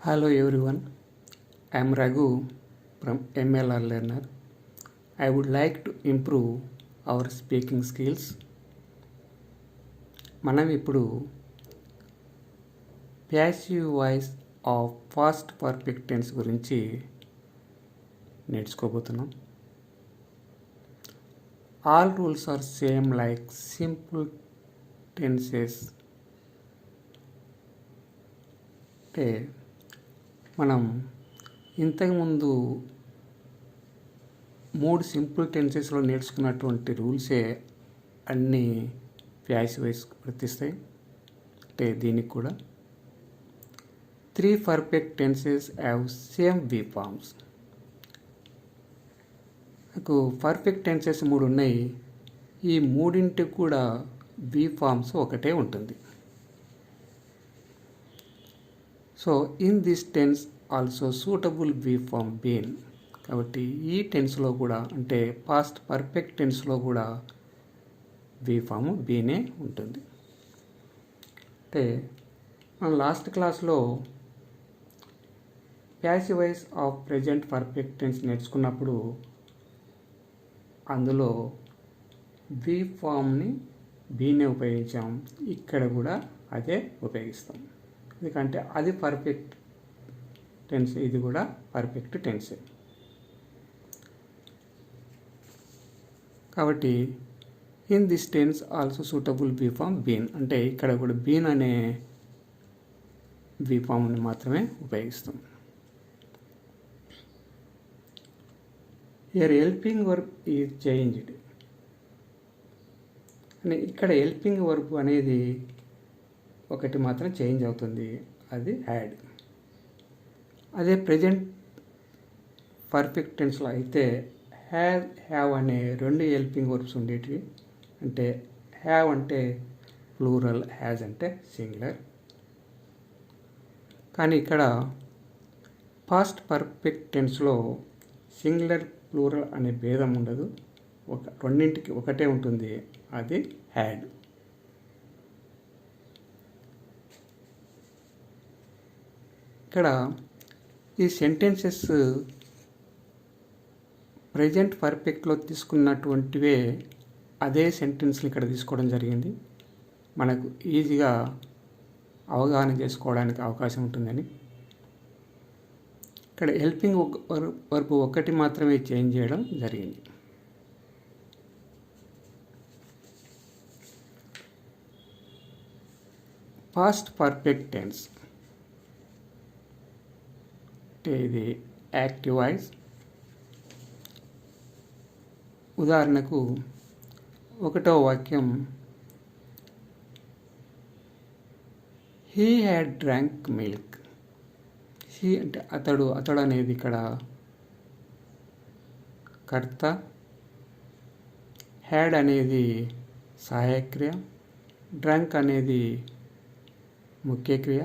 Hello everyone, I am Raghu from MLR Learner. I would like to improve our speaking skills. మనం ఇప్పుడు passive voice of past perfect tense గురించి నేర్చుకోబోతున్నాం. All rules are same like simple tenses. అంటే మనం ఇంతకుముందు 3 simple టెన్సెస్లో నేర్చుకున్నటువంటి రూల్సే అన్నీ ప్యాసివ్ వాయిస్ వర్తిస్తాయి. అంటే దీనికి కూడా 3 perfect tenses have same V forms. నాకు పర్ఫెక్ట్ టెన్సెస్ 3 ఉన్నాయి. ఈ మూడింటికి కూడా వి ఫార్మ్స్ ఒకటే ఉంటుంది. So in this tense also suitable V form been. కాబట్టి ఈ టెన్స్లో కూడా అంటే పాస్ట్ పర్ఫెక్ట్ టెన్స్లో కూడా వి ఫామ్ బీనే ఉంటుంది. అంటే మనం లాస్ట్ క్లాస్లో passive voice of present perfect tense నేర్చుకున్నప్పుడు అందులో వి ఫామ్ని బీనే ఉపయోగించాం. ఇక్కడ కూడా అదే ఉపయోగిస్తాం. ఎందుకంటే అది పర్ఫెక్ట్ టెన్స్, ఇది కూడా పర్ఫెక్ట్ టెన్సే. కాబట్టి in this tense also suitable be form been. అంటే ఇక్కడ కూడా బీన్ అనే బీ ఫామ్ని మాత్రమే ఉపయోగిస్తాం. Here helping verb is changed. అని ఇక్కడ హెల్పింగ్ వర్బ్ అనేది ఒకటి మాత్రం చేంజ్ అవుతుంది, అది యాడ్. అదే ప్రజెంట్ పర్ఫెక్ట్ టెన్స్లో అయితే హ్యావ్ అనే 2 హెల్పింగ్ వర్బ్స్ ఉండేటివి. అంటే హ్యావ్ అంటే ప్లూరల్, హ్యాజ్ అంటే సింగులర్. కానీ ఇక్కడ పాస్ట్ పర్ఫెక్ట్ టెన్స్లో సింగులర్ ప్లూరల్ అనే భేదం ఉండదు, రెండింటికి ఒకటే ఉంటుంది, అది హ్యాడ్. ఇక్కడ ఈ సెంటెన్సెస్ ప్రజెంట్ పర్ఫెక్ట్లో తీసుకున్నటువంటివే అదే సెంటెన్స్ని ఇక్కడ తీసుకోవడం జరిగింది. మనకు ఈజీగా అవగాహన చేసుకోవడానికి అవకాశం ఉంటుందని. ఇక్కడ హెల్పింగ్ వర్బ్ ఒకటి మాత్రమే చేంజ్ చేయడం జరిగింది. పాస్ట్ పర్ఫెక్ట్ టెన్స్ అంటే ఇది యాక్టివ్ వాయిస్. ఉదాహరణకు 1వ వాక్యం he had drank milk. He అంటే అతడు అనేది ఇక్కడ కర్త, హ్యాడ్ అనేది సహాయక్రియ, డ్రంక్ అనేది ముఖ్య క్రియ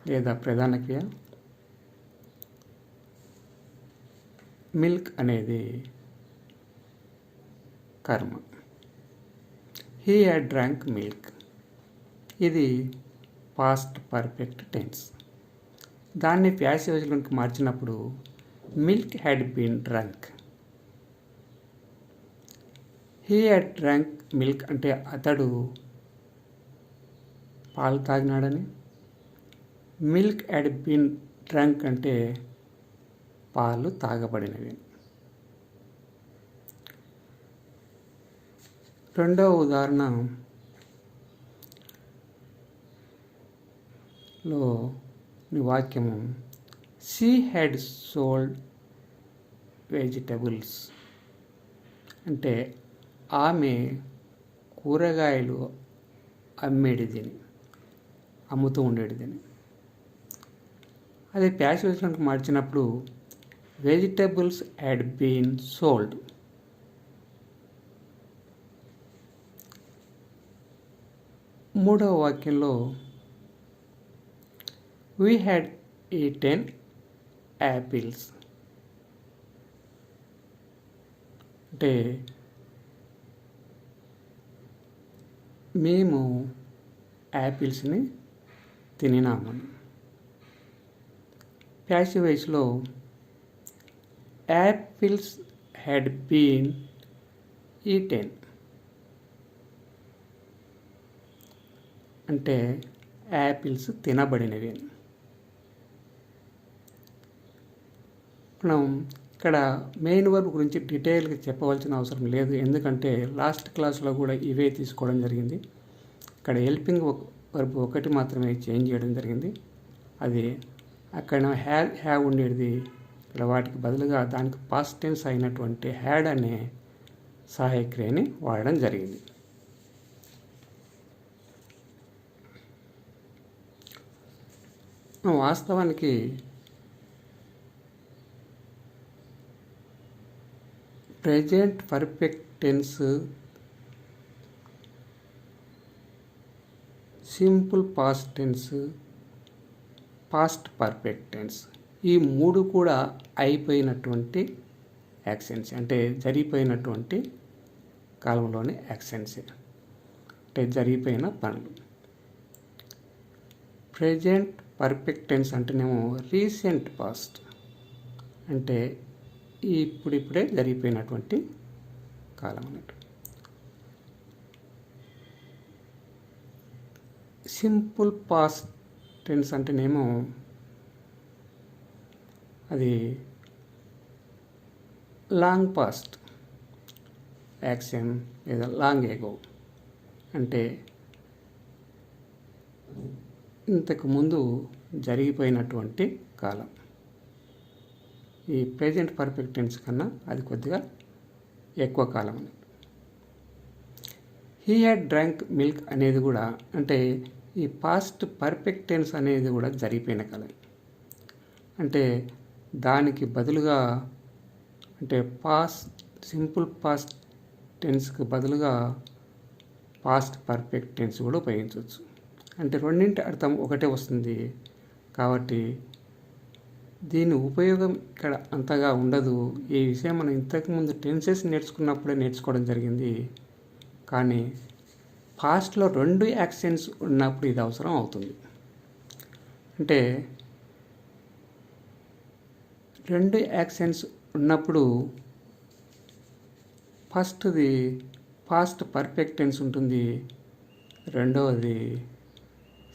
లేదా ప్రధాన క్రియ, మిల్క్ అనేది కర్మ. హీ హ్యాడ్ డ్రాంక్ మిల్క్, ఇది పాస్ట్ పర్ఫెక్ట్ టెన్స్. దాన్ని ప్యాసివ్ వాయిస్లోకి మార్చినప్పుడు milk had been drunk. He had drank milk అంటే అతడు పాలు తాగినాడని, మిల్క్ హ్యాడ్ బీన్ డ్రంక్ అంటే పాలు తాగబడినవి. 2వ ఉదాహరణలో వాక్యము షీ హ్యాడ్ సోల్డ్ వెజిటబుల్స్ అంటే ఆమె కూరగాయలు అమ్ముతూ ఉండేటిదని. అదే ప్యాసివ్ వాయిస్లోకి మార్చినప్పుడు వెజిటబుల్స్ హ్యాడ్ బీన్ సోల్డ్. మూడవ వాక్యంలో వీ హ్యాడ్ ఈటెన్ యాపిల్స్ అంటే మేము యాపిల్స్ని తినినామని. ప్యాసివ్ వాయిస్లో యాపిల్స్ హ్యాడ్ బీన్ ఈటెన్ అంటే యాపిల్స్ తినబడినవి. మనం ఇక్కడ మెయిన్ వర్బ్ గురించి డీటెయిల్గా చెప్పవలసిన అవసరం లేదు, ఎందుకంటే లాస్ట్ క్లాస్లో కూడా ఇవే తీసుకోవడం జరిగింది. ఇక్కడ హెల్పింగ్ వర్బ్ ఒకటి మాత్రమే చేంజ్ చేయడం జరిగింది. అది అక్కడ హ్యావ్ ఉండేది, ఇక్కడ వాటికి బదులుగా దానికి పాస్ట్ టెన్స్ అయినటువంటి హ్యాడ్ అనే సహాయక క్రియని వాడడం జరిగింది. వాస్తవానికి present perfect tense, simple past tense, past perfect tense ఈ మూడు కూడా అయిపోయినటువంటి యాక్షన్స్, అంటే జరిగిపోయినటువంటి కాలంలోని యాక్షన్స్, అంటే జరిగిపోయిన పనులు. ప్రెజెంట్ పర్ఫెక్ట్ టెన్స్ అంటేనేమో రీసెంట్ పాస్ట్, అంటే ఇప్పుడిప్పుడే జరిగిపోయినటువంటి కాలం అన్నట్టు. సింపుల్ పాస్ట్ టెన్స్ అంటేనేమో అది లాంగ్ పాస్ట్ యాక్షన్ లేదా లాంగ్ ఎగో, అంటే ఇంతకు ముందు జరిగిపోయినటువంటి కాలం. ఈ ప్రెజెంట్ పర్ఫెక్ట్ టెన్స్ కన్నా అది కొద్దిగా ఎక్కువ కాలం అన్నట్టు. హీ హ్యాడ్ డ్రంక్ మిల్క్ అనేది కూడా, అంటే ఈ పాస్ట్ పర్ఫెక్ట్ టెన్స్ అనేది కూడా జరిగిపోయిన కాలం. అంటే దానికి బదులుగా, అంటే సింపుల్ పాస్ట్ టెన్స్కి బదులుగా పాస్ట్ పర్ఫెక్ట్ టెన్స్ కూడా ఉపయోగించవచ్చు. అంటే రెండింటి అర్థం ఒకటే వస్తుంది కాబట్టి దీని ఉపయోగం ఇక్కడ అంతగా ఉండదు. ఈ విషయం మనం ఇంతకుముందు టెన్సెస్ నేర్చుకున్నప్పుడే నేర్చుకోవడం జరిగింది, కానీ పాస్ట్లో 2 యాక్షన్స్ ఉన్నప్పుడు ఇది అవసరం అవుతుంది. అంటే 2 యాక్షన్స్ ఉన్నప్పుడు ఫస్ట్ది పాస్ట్ పర్ఫెక్ట్ టెన్స్ ఉంటుంది, రెండవది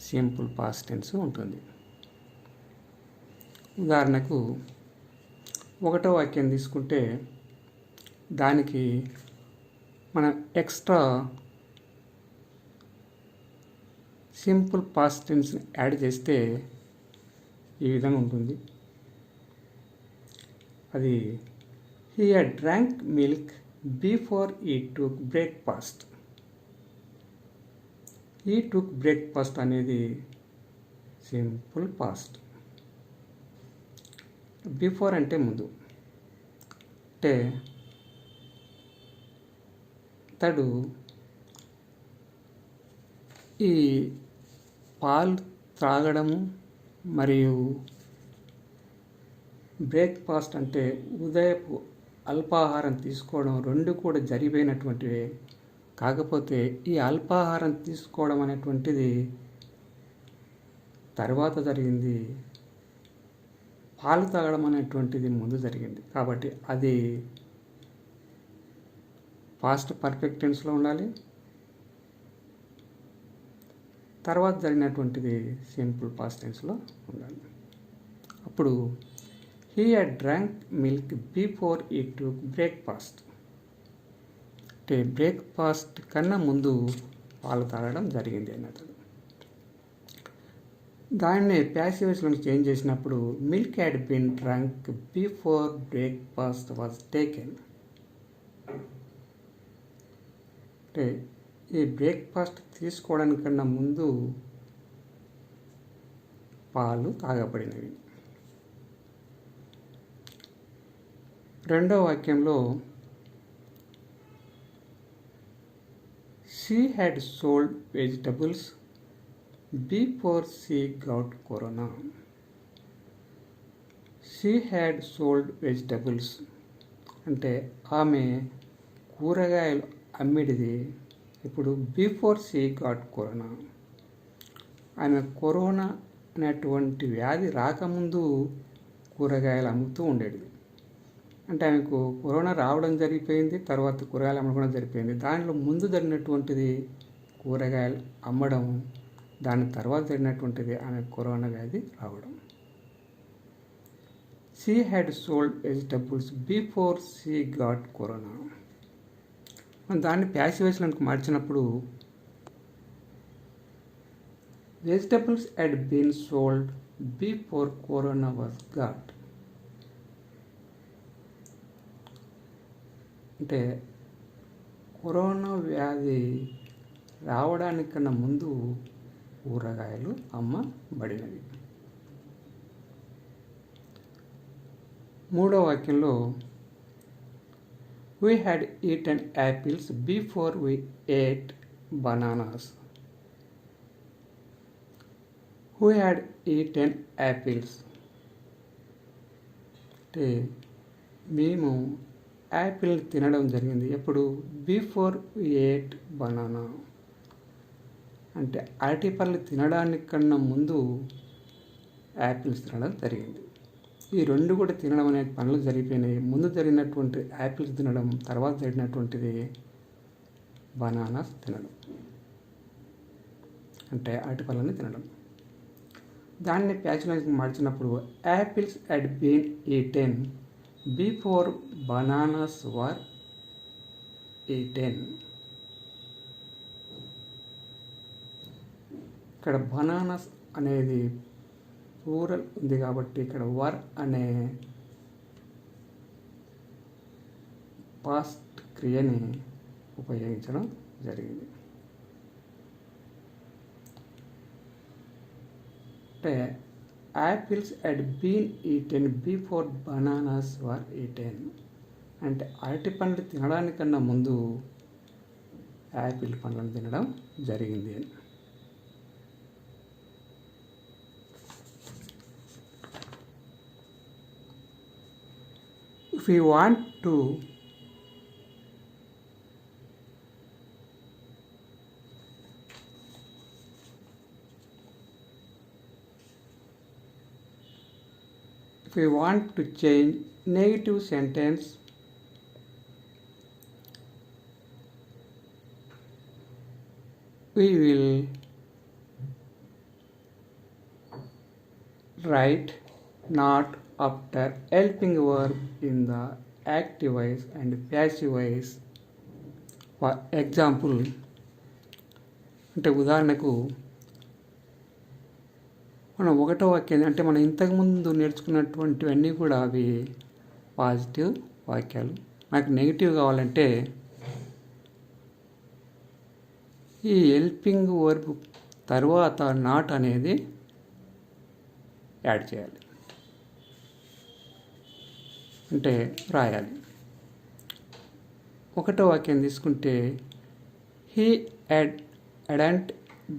సింపుల్ పాస్ట్ టెన్స్ ఉంటుంది. ఉదాహరణకు 1వ వాక్యం తీసుకుంటే దానికి మనం ఎక్స్ట్రా సింపుల్ పాస్ట్ టెన్స్ని యాడ్ చేస్తే ఈ విధంగా ఉంటుంది. అది he had drank milk before ఈ టుక్ బ్రేక్ఫాస్ట్. ఈ టుక్ బ్రేక్ఫాస్ట్ అనేది సింపుల్ పాస్ట్. బిఫోర్ అంటే ముందు, అంటే అతడు ఈ పాలు త్రాగడము మరియు బ్రేక్ఫాస్ట్ అంటే ఉదయపు అల్పాహారం తీసుకోవడం 2 కూడా జరిగిపోయినటువంటివే. కాకపోతే ఈ అల్పాహారం తీసుకోవడం అనేటువంటిది తర్వాత జరిగింది, పాలు తాగడం అనేటువంటిది ముందు జరిగింది. కాబట్టి అది పాస్ట్ పర్ఫెక్ట్ టెన్స్లో ఉండాలి. తర్వాత జరిగినటువంటిది సింపుల్ పాస్ట్ టెన్స్లో ఉండాలి. అప్పుడు he had drank milk before ఈ టుక్ బ్రేక్ఫాస్ట్, అంటే బ్రేక్ఫాస్ట్ కన్నా ముందు పాలు తాగడం జరిగింది అన్నది. దాన్ని ప్యాసివ్ వాయిస్లోకి చేంజ్ చేసినప్పుడు milk had been drunk before breakfast was taken, అంటే ఈ బ్రేక్ఫాస్ట్ తీసుకోవడానికన్నా ముందు పాలు తాగబడినవి. 2వ వాక్యంలో she had sold vegetables before she got corona. She had sold vegetables అంటే ఆమె కూరగాయలు అమ్మిడిది ఇప్పుడు బిఫోర్ షీ గాట్ కరోనా. ఆమె కరోనా అనేటువంటి వ్యాధి రాకముందు కూరగాయలు అమ్ముతూ ఉండేది. అంటే ఆమెకు కరోనా రావడం జరిగిపోయింది, తర్వాత కూరగాయలు అమ్మడం జరిగిపోయింది. దాంట్లో ముందు జరిగినటువంటిది కూరగాయలు అమ్మడం, దాని తర్వాత జరిగినటువంటిది ఆమె కరోనా వ్యాధి రావడం. She had sold vegetables before she got corona. మనం దాన్ని ప్యాసివ్ వాయిస్లోకి మార్చినప్పుడు vegetables had been sold before corona was got. అంటే కరోనా వ్యాధి రావడానికన్నా ముందు కూరగాయలు అమ్మబడినవి. మూడో వాక్యంలో we had eaten apples before we ate bananas. Who had eaten apples అంటే మేము యాపిల్ తినడం జరిగింది. ఎప్పుడు? Before we ate banana. అంటే అరటిపళ్ళు తినడానికన్నా ముందు యాపిల్స్ తినడం జరిగింది. ఈ రెండు కూడా తినడం అనే పనులు జరిగిపోయినాయి. ముందు జరిగినటువంటి యాపిల్స్ తినడం, తర్వాత జరిగినటువంటిది బనానాస్ తినడం, అంటే అరటిపళ్ళని తినడం. దాన్ని ప్యాచులైజ్కి మార్చినప్పుడు apples had been eaten before bananas were eaten. ఇక్కడ బనానాస్ అనేది ప్లూరల్ ఉంది కాబట్టి ఇక్కడ వర్ అనే పాస్ట్ క్రియని ఉపయోగించడం జరిగింది. అంటే apples had been eaten before bananas were eaten. అంటే అరటి పండ్లు తినడానికన్నా ముందు యాపిల్ పండ్లను తినడం జరిగింది అని. If we want to change negative sentence, we will write not after helping verb in the active voice and passive voice. For example, అంటే ఉదాహరణకు మనం ఒకటో వాక్యాన్ని, అంటే మనం ఇంతకుముందు నేర్చుకున్నటువంటివన్నీ కూడా అవి పాజిటివ్ వాక్యాలు. నాకు నెగిటివ్ కావాలంటే ఈ హెల్పింగ్ వర్బ్ తర్వాత నాట్ అనేది యాడ్ చేయాలి, అంటే రాయాలి. ఒకటో వాక్యం తీసుకుంటే హీ hadn't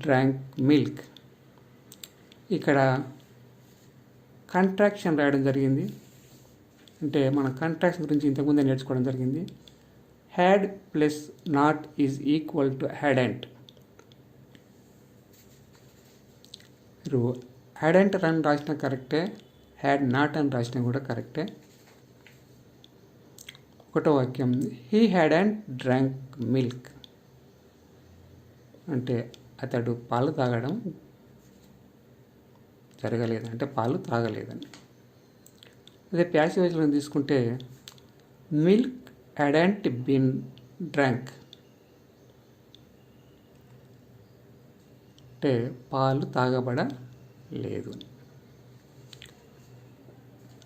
drank మిల్క్. ఇక్కడ కంట్రాక్షన్ రాయడం జరిగింది. అంటే మన కంట్రాక్షన్ గురించి ఇంతకుముందే నేర్చుకోవడం జరిగింది. Had plus not is equal to hadn't. మీరు hadn't అని రాసిన కరెక్టే, హ్యాడ్ నాట్ అని రాసినా కూడా కరెక్టే. ఒకటో వాక్యం హీ hadn't drank మిల్క్, అంటే అతడు పాలు తాగడం జరగలేదు, అంటే పాలు తాగలేదని. అదే ప్యాసివ్ వాయిస్లో తీసుకుంటే మిల్క్ hadn't been drank, అంటే పాలు తాగబడలేదు.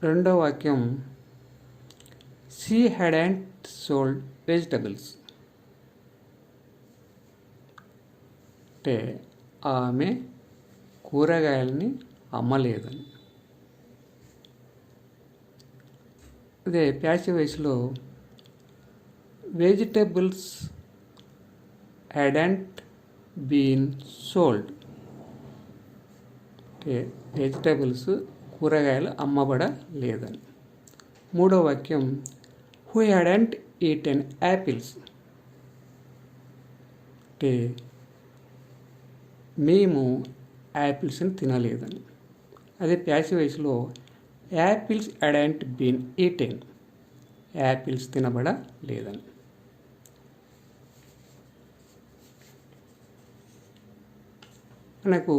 రెండో వాక్యం she hadn't sold vegetables, అంటే ఆమె కూరగాయలని అమ్మలేదని. అదే ప్యాసివ్ వాయిస్లో వెజిటబుల్స్ hadn't been sold, అంటే వెజిటబుల్స్ కూరగాయలు అమ్మబడలేదని. మూడో వాక్యం who hadn't eaten apples, అంటే మేము యాపిల్స్ని తినలేదని. అదే ప్యాసివ్ వాయిస్లో apples hadn't been eaten. Apples తినబడలేదని. మనకు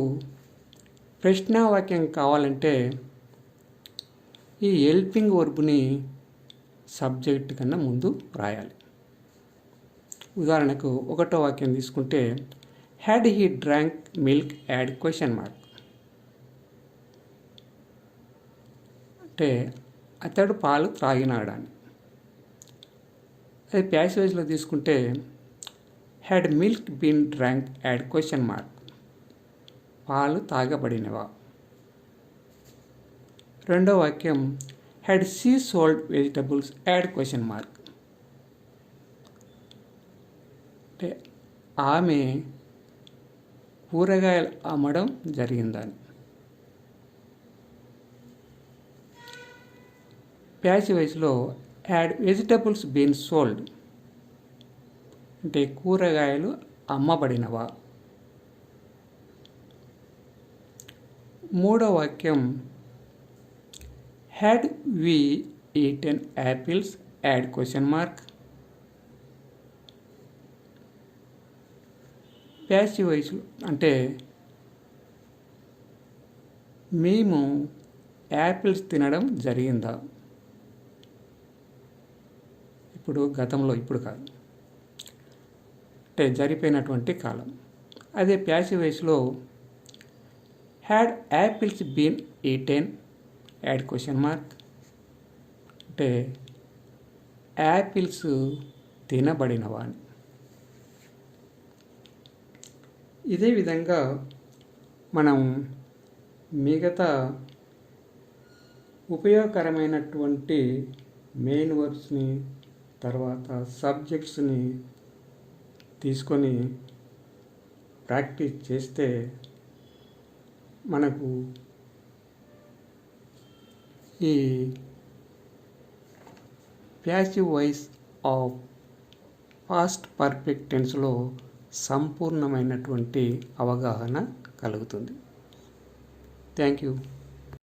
ప్రశ్నావాక్యం కావాలంటే ఈ హెల్పింగ్ వర్బ్ని సబ్జెక్ట్ కన్నా ముందు రాయాలి. ఉదాహరణకు ఒకటో వాక్యం తీసుకుంటే had he drank milk add question mark. అంటే అతడు పాలు త్రాగినాడని. అదే ప్యాసేజ్లో తీసుకుంటే had milk been drank add question mark. పాలు తాగబడినవా. రెండో వాక్యం had she sold vegetables add question mark. అంటే ఆమె కూరగాయలు అమ్మడం జరిగిందని. ప్యాసివైజ్లో హ్యాడ్ వెజిటబుల్స్ బీన్ సోల్డ్ అంటే కూరగాయలు అమ్మబడినవా. మూడో వాక్యం had we eaten apples add question mark. Passive voice అంటే మేము యాపిల్స్ తినడం జరిగిందా. ఇప్పుడు గతంలో, ఇప్పుడు కాదు, అంటే జరిపోయినటువంటి కాలం. అదే ప్యాసివ్ వాయిస్లో had apples been eaten add question mark అంటే యాపిల్స్ తినబడినవా అని. ఇదే విధంగా మనం మిగతా ఉపయోగకరమైనటువంటి మెయిన్ వర్బ్స్ని తర్వాత సబ్జెక్ట్స్ని తీసుకొని ప్రాక్టీస్ చేస్తే మనకు ఈ passive voice of past perfect టెన్స్లో సంపూర్ణమైనటువంటి అవగాహన కలుగుతుంది. Thank you.